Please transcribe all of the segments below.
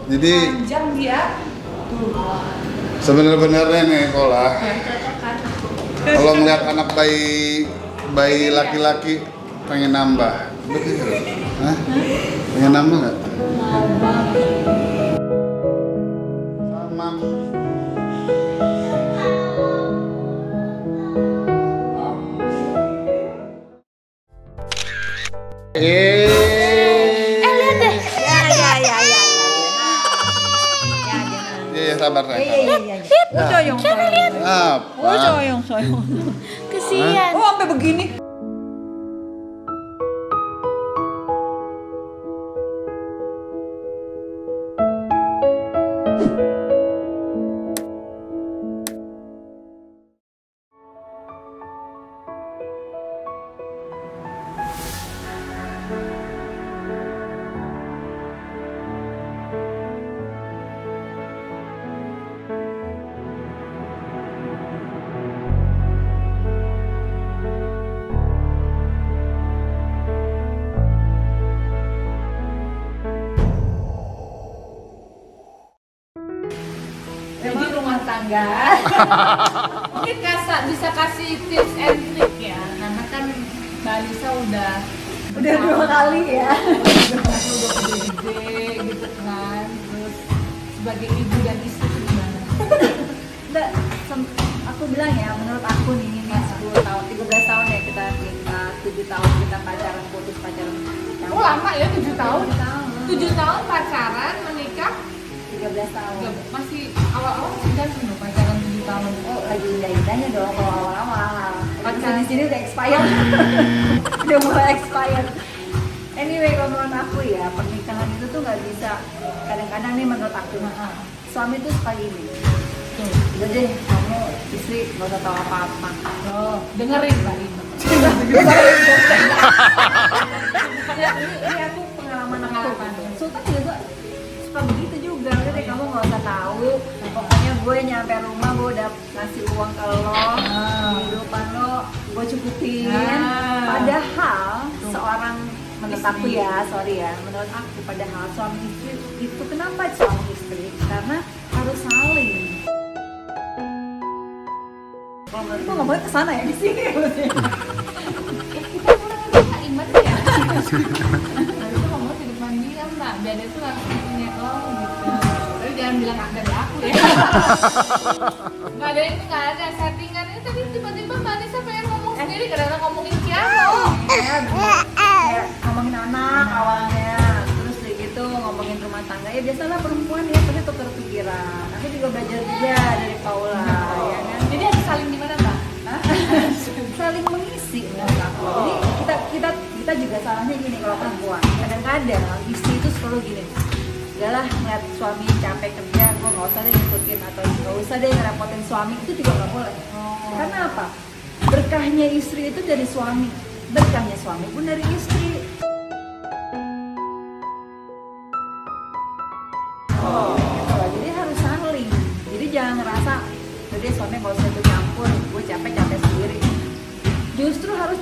Jadi panjang dia. sebenarnya nih Kola, kalau melihat anak bayi laki-laki pengen nambah, betul? Hah? Pengen nambah nggak? Sama. Lihat deh. Iya, sabar. Soyong. Apa? Soyong. Kesian. Oh, sampai begini. Jadi rumah tangga mungkin bisa kasih tips and trick ya, karena kan Mbak Lisa udah 2 kali ya. udah gede gitu kan, terus sebagai ibu dan istri gimana? Enggak, aku bilang ya, menurut aku nih 10 tahun, 13 tahun ya kita nikah, 7 tahun kita pacaran, putus pacaran. Oh lama ya, 7 tahun? 7 7 tahun pacaran, menikah 13 tahun. masih awal-awal sudah pacaran 7 tahun. Oh, lagi indah-indahnya dong kalau awal-awal. Pacaran di sini udah expired. Udah mulai expired. Anyway, kalau menurut aku ya, pernikahan itu tuh nggak bisa. Kadang-kadang nih menurut aku, suami tuh suka gini. Udah deh, kamu istri gak usah tahu apa-apa. Oh, dengerin Mbak Lisa. Ini aku pengalaman aku. Sultan juga suka begitu juga. Udah deh, kamu gak usah tahu. Pokoknya gue nyampe rumah, gue udah ngasih uang ke lo, kehidupan lo gue cukupin. Padahal seorang, menurut aku ya, sorry ya, menurut aku padahal suami istri itu, kenapa suami istri? Karena harus saling. Kalau menurut aku nggak boleh kesana ya di sini. Kita kurang bisa iman ya. Nanti tuh ngomong di depan dia Mbak, biar dia tuh langsung punya gitu. Tapi jangan bilang dari aku ya. Nggak ada itu, nggak ada settingan itu. Tadi tiba-tiba Mbak Lisa pengen ngomong sendiri, karena ngomongin piano. Kayak ngomongin anak awalnya, terus kayak gitu ngomongin rumah tangga. Ya biasalah perempuan ya, pasti tukar pikiran. Aku juga belajar juga dari Paula, ya kan. Jadi harus saling gimana Mbak? Saling mengisi menurut aku. Jadi kita juga salahnya gini kalau perempuan. Kadang-kadang istri itu selalu gini. Udahlah, ngeliat suami capek kerja, gue nggak usah deh ngikutin atau nggak usah deh ngerepotin suami, itu juga nggak boleh. Karena apa? Berkahnya istri itu dari suami, berkahnya suami pun dari istri. Gitu loh. Jadi harus saling. Jadi jangan ngerasa, jadi suami nggak usah ikut campur, gue capek sendiri. Justru harus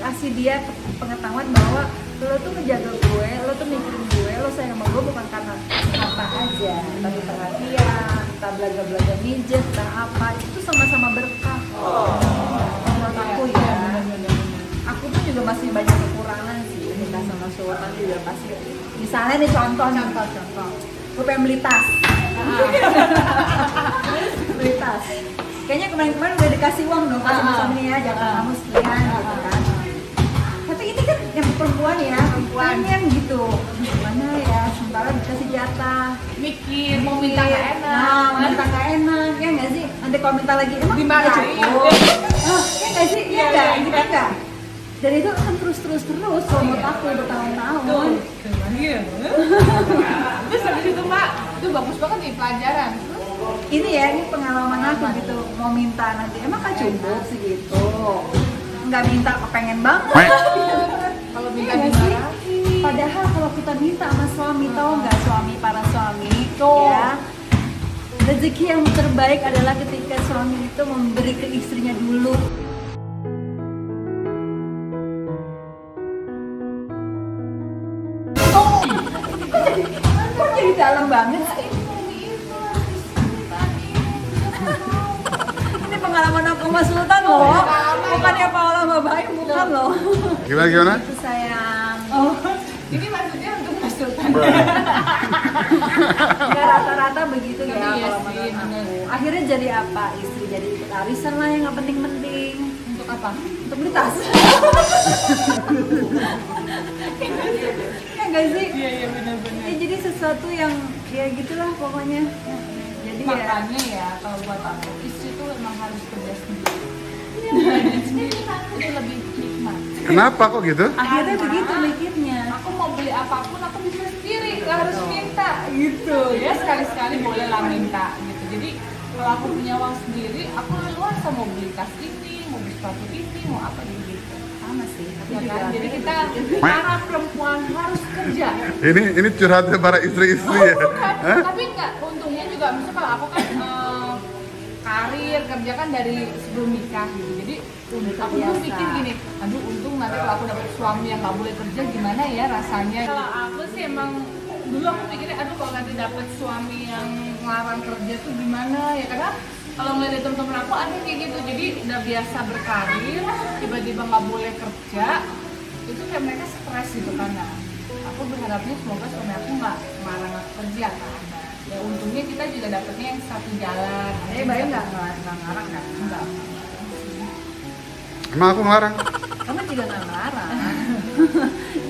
kasih dia pengetahuan bahwa lo tuh ngejaga gue, lo tuh mikirin gue, lo sayang sama gue bukan karena harta aja, tapi perhatian, entah belaga-belaga mijet, entah apa, itu sama-sama berkah. Menurut aku ya, aku tuh juga masih banyak kekurangan sih, nikah sama Sultan juga pasti. Misalnya nih contoh, gue pengen beli tas. Beli tas. Kayaknya kemarin-kemarin udah dikasih uang dong sama suami ya, jangan kamu sekian gitu kan. Tapi ini kan yang perempuan ya, pengen gitu. Gimana ya, sementara dikasih jatah. Mikir, mau minta nggak enak. Nah, minta nggak enak, ya nggak sih? Nanti kalau minta lagi, emang dimarahin. Ya nggak sih? Iya nggak? Gitu nggak? Dan itu akan terus kalau menurut aku bertahun-tahun. Iya. Terus habis itu Mbak, itu bagus banget nih pelajaran. Ini ya, ini pengalaman aku gitu. Mau minta nanti, emang gak cukup segitu. Nggak minta kepengen banget. Kalau minta Iya dimarahin. Padahal kalau kita minta sama suami, tahu nggak suami, para suami ya, rezeki yang terbaik adalah ketika suami itu memberi ke istrinya dulu. jadi dalam banget sih? Ini pengalaman aku sama Sultan loh. Bukannya Paula sama Baim, bukan loh. Gimana? Itu sayang. Oh, ini maksudnya untuk Mas Sultan. Ya rata-rata begitu ya Tapi iya kalau sih, menurut bener. aku. Akhirnya jadi apa? Istri jadi ikut arisan lah yang nggak penting-penting. Untuk apa? Untuk beli tas. Ya nggak sih? Iya benar-benar. Ya, jadi sesuatu yang ya gitulah pokoknya. Jadi ya Makanya ya kalau buat aku istri tuh memang harus kerja sendiri. Belajar sendiri itu lebih nikmat. Kenapa kok gitu? akhirnya Karena begitu mikirnya. Aku mau beli apapun aku bisa sendiri, nggak harus minta gitu ya, sekali-sekali boleh lah minta gitu. Jadi kalau aku punya uang sendiri, aku leluasa mau beli tas ini, mau beli sepatu ini, mau apa gitu. Sama sih. Aku Ya juga kan? Jadi akhirnya kita begitu. para perempuan harus kerja. Ini curhatnya para istri-istri ya. Bukan, Hah? tapi enggak, untungnya juga misalnya kalau aku kan karir kerja kan dari sebelum nikah gitu. Jadi aku tuh biasa. mikir gini, aduh untung nanti kalau aku dapet suami yang nggak boleh kerja gimana ya rasanya. Kalau aku sih emang dulu aku pikirnya aduh kalau nanti dapet suami yang ngelarang kerja tuh gimana ya, karena kalau ngeliat dari temen-temen aku ada kayak gitu, jadi udah biasa berkarir tiba-tiba nggak boleh kerja itu kayak mereka stres gitu kan. Nah, aku berharapnya semoga suami aku nggak ngelarang aku kerja kan. Ya untungnya kita juga dapetnya yang satu jalan. Baim nggak ngarang kan? Enggak. Emang aku ngelarang? Kamu juga nggak ngelarang.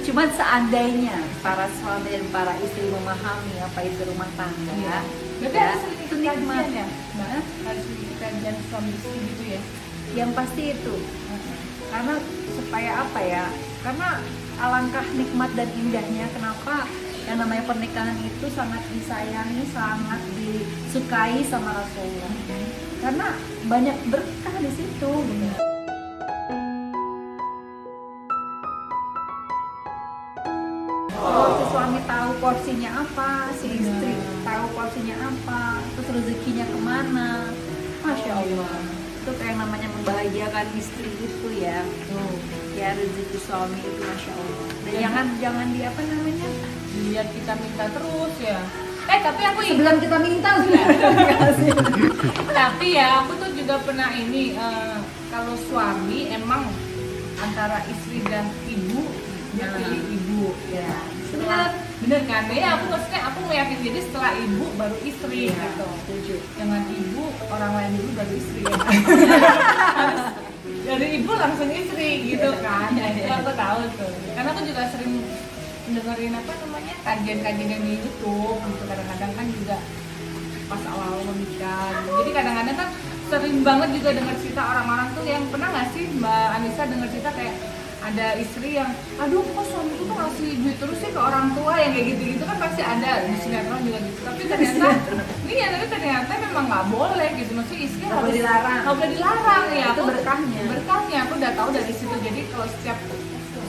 Cuman seandainya para suami dan para istri memahami apa itu rumah tangga, Iya. Berarti ya, harus itu ikut nikmat. kajian ya? Mbak, harus ikut kajian suami istri gitu ya? Yang pasti itu, karena supaya apa ya? Karena alangkah nikmat dan indahnya kenapa yang namanya pernikahan itu sangat disayangi, sangat disukai sama Rasulullah. Karena banyak berkah di situ. Gitu. Kalau si suami tahu porsinya apa, si istri tahu porsinya apa, terus rezekinya kemana, Masya Allah. Itu kayak namanya membahagiakan istri itu ya. Ya rezeki suami itu Masya Allah. Dan jangan di apa namanya? Lihat kita minta terus ya. Tapi aku Sebelum kita minta sudah. tapi ya aku tuh juga pernah ini kalau suami emang antara istri dan ibu dia pilih ibu ya. Bener kan? Ya aku maksudnya aku meyakin jadi setelah ibu baru istri gitu. Setuju. Jangan ibu orang lain dulu baru istri ya. Dari ibu langsung istri gitu kan. Itu aku tahu tuh. Karena aku juga sering dengerin apa namanya kajian-kajian yang di YouTube gitu, kadang-kadang kan juga pas awal-awal menikah gitu. Jadi kadang-kadang kan sering banget juga dengar cerita orang-orang tuh yang pernah nggak sih Mbak Anissa dengar cerita kayak ada istri yang aduh kok suamiku tuh ngasih duit terus sih ke orang tua yang kayak gitu-gitu kan pasti ada di sinetron juga gitu. Tapi ternyata tapi ternyata memang nggak boleh gitu, maksudnya istri Nggak boleh dilarang. nggak boleh dilarang ya. Itu berkahnya. Aku udah tahu dari situ. Jadi kalau setiap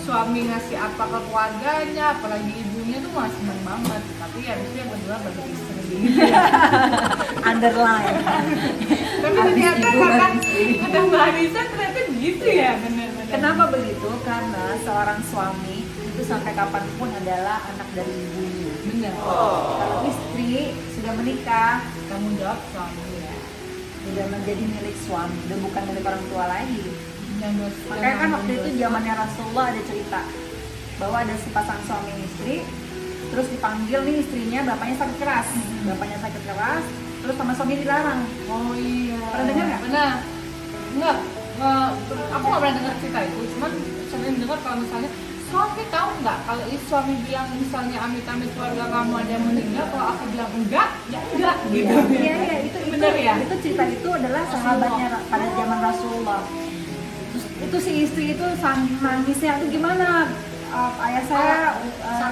suami ngasih apa ke keluarganya, apalagi ibunya tuh masih seneng banget. Tapi ya itu yang kedua baru istri. Underline. Tapi ternyata kata Mbak Anissa ternyata gitu ya, benar-benar. Kenapa begitu? Karena seorang suami itu sampai kapanpun adalah anak dari ibunya. Benar. Kalau istri sudah menikah, Tanggung jawab suami ya. sudah menjadi milik suami, udah bukan milik orang tua lagi. Makanya kan waktu itu zamannya Rasulullah ada cerita bahwa ada sepasang suami istri, terus dipanggil nih istrinya, bapaknya sakit keras, terus sama suami dilarang. Oh iya. Pernah dengar nggak? Pernah. Enggak. Aku nggak pernah dengar cerita itu. Cuman sering dengar kalau misalnya suami tahu nggak kalau suami bilang misalnya amit-amit keluarga kamu ada yang meninggal, kalau aku bilang enggak, ya enggak gitu. Iya, itu Bener ya? Itu cerita itu adalah sahabatnya pada zaman Rasulullah. Terus itu si istri itu sambil nangisnya, aduh gimana? Ayah saya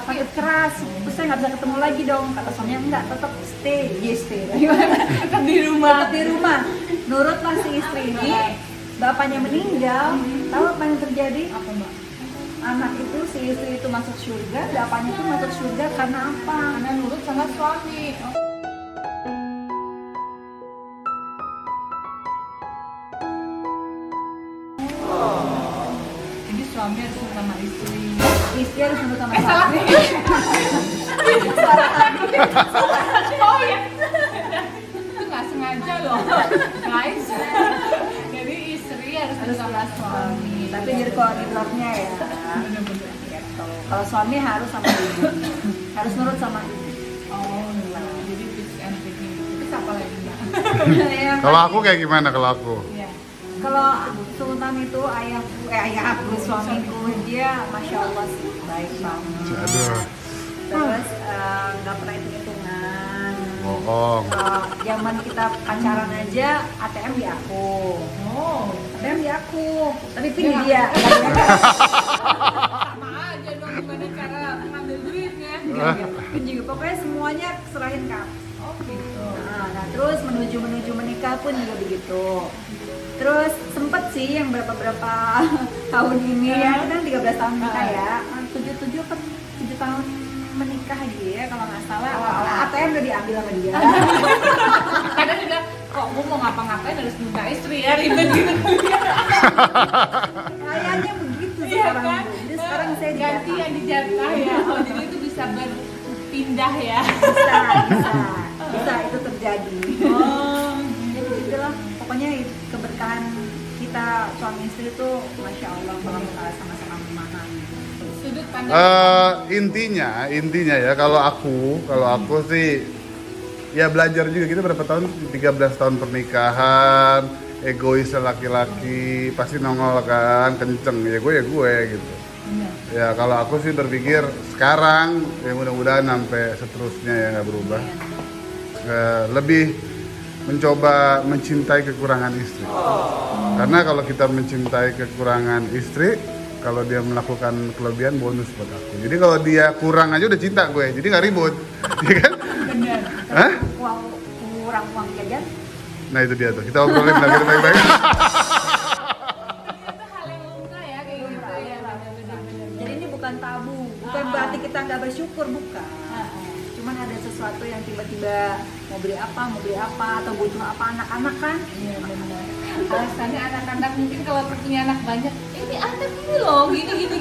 sakit keras, terus saya nggak bisa ketemu lagi dong. Kata suaminya enggak, tetap stay. Tetap di rumah. Tetap di rumah. Nurutlah si istri ini. Bapaknya meninggal, tahu apa yang terjadi? Apa Mbak? Anak itu, si istri itu masuk surga, bapaknya tuh masuk surga karena apa? Karena nurut sama suami. Jadi suami harus sama istri. Istri harus nurut sama Salah suami. nih. Oh ya, itu nggak sengaja loh, guys. Jadi istri harus sama suami. Tapi jadi koordinatornya ya. Bener-bener. Gitu. Kalau suami harus sama ibu, harus nurut sama ibu. Oh, jadi tips and triknya. Itu apa lagi mbak? Ya, Kalau aku kayak gimana kalau aku? Iya. kalau Sultan itu ayahku, suamiku, dia masya Allah sih baik banget. Aduh. Terus nggak pernah hitung-hitungan. Bohong. Zaman kita pacaran aja ATM di aku. Oh, ATM di aku, tapi pin di dia. sama aja dong gimana cara ngambil duitnya. Pin juga, pokoknya semuanya serahin ke aku. Oh gitu. Nah, terus menuju menikah pun juga begitu. Terus sempet sih yang berapa tahun ini ya, kan 13 tahun nikah ya, 7 tahun menikah gitu ya kalau nggak salah. ATM udah diambil sama dia. Kadang juga kok gue mau ngapa-ngapain harus minta istri ya, ribet gitu. Kayaknya begitu Iya sekarang. kan? Jadi sekarang saya ganti yang dijatah ya. Oh, jadi itu bisa berpindah ya. bisa itu terjadi. Oh, Jadi itulah pokoknya keberkahan kita suami istri itu masya Allah kalau sama-sama memahami. sudut pandang. Intinya ya kalau aku sih ya belajar juga. Kita berapa tahun? 13 tahun pernikahan, egois laki-laki pasti nongol kan, kenceng ya gue gitu. Ya kalau aku sih berpikir sekarang ya mudah-mudahan sampai seterusnya ya nggak berubah. Lebih mencoba mencintai kekurangan istri. Karena kalau kita mencintai kekurangan istri, kalau dia melakukan kelebihan bonus buat aku. Jadi kalau dia kurang aja udah cinta gue, jadi nggak ribut, ya kan? Benar. Hah? Kurang uang jajan. Nah itu dia tuh, kita obrolin lagi baik-baik. Ternyata hal yang lumrah ya kayak gitu ya. Benar-benar. Jadi ini bukan tabu, bukan berarti kita nggak bersyukur, bukan. Ah, Cuman ada sesuatu yang tiba-tiba mau beli apa atau butuh apa anak-anak kan? Iya benar. Alasannya anak-anak mungkin kalau punya anak banyak, ini anak ini loh, gini gitu.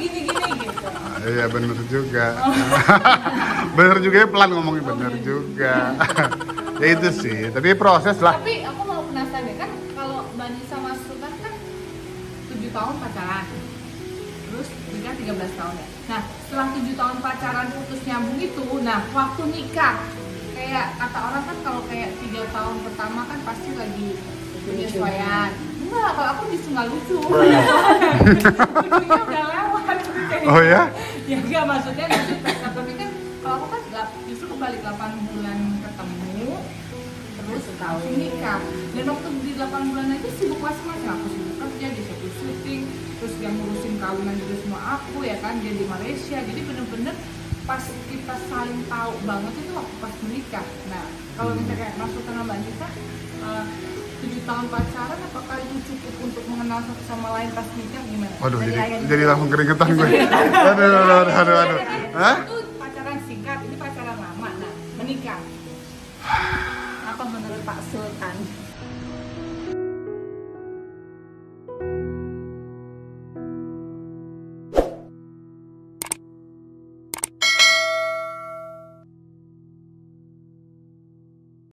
Iya bener juga. Bener juga ya, pelan ngomongnya, bener juga. Ya itu sih, tapi proses lah. Tapi aku mau penasaran ya kan, kalau Bani sama Sultan kan 7 tahun pacaran, terus nikah 13 tahun ya. Nah setelah 7 tahun pacaran putus nyambung itu, nah waktu nikah kayak kata orang kan kalau kayak 3 tahun pertama kan pasti lagi penyesuaian. Enggak, kalau aku justru nggak lucu. Lucunya udah lewat. Oh ya? Ya enggak, maksudnya lucu tapi kan kalau aku kan justru kebalik 8 bulan ketemu terus langsung nikah. Dan waktu di 8 bulan aja sibuk masing-masing. Aku sibuk kerja, dia sibuk syuting, terus yang ngurusin kawinan juga semua aku ya kan, dia di Malaysia. Jadi bener-bener pas kita saling tahu banget itu waktu pas menikah. Nah, kalau misalnya kayak masuk ke Mbak Anissa 7 tahun pacaran, apakah itu cukup untuk mengenal satu sama lain pas nikah gimana? Waduh, jadi langsung keringetan gue. Aduh. Hah? Itu pacaran singkat, ini pacaran lama. Nah, menikah. Apa menurut Pak Sultan?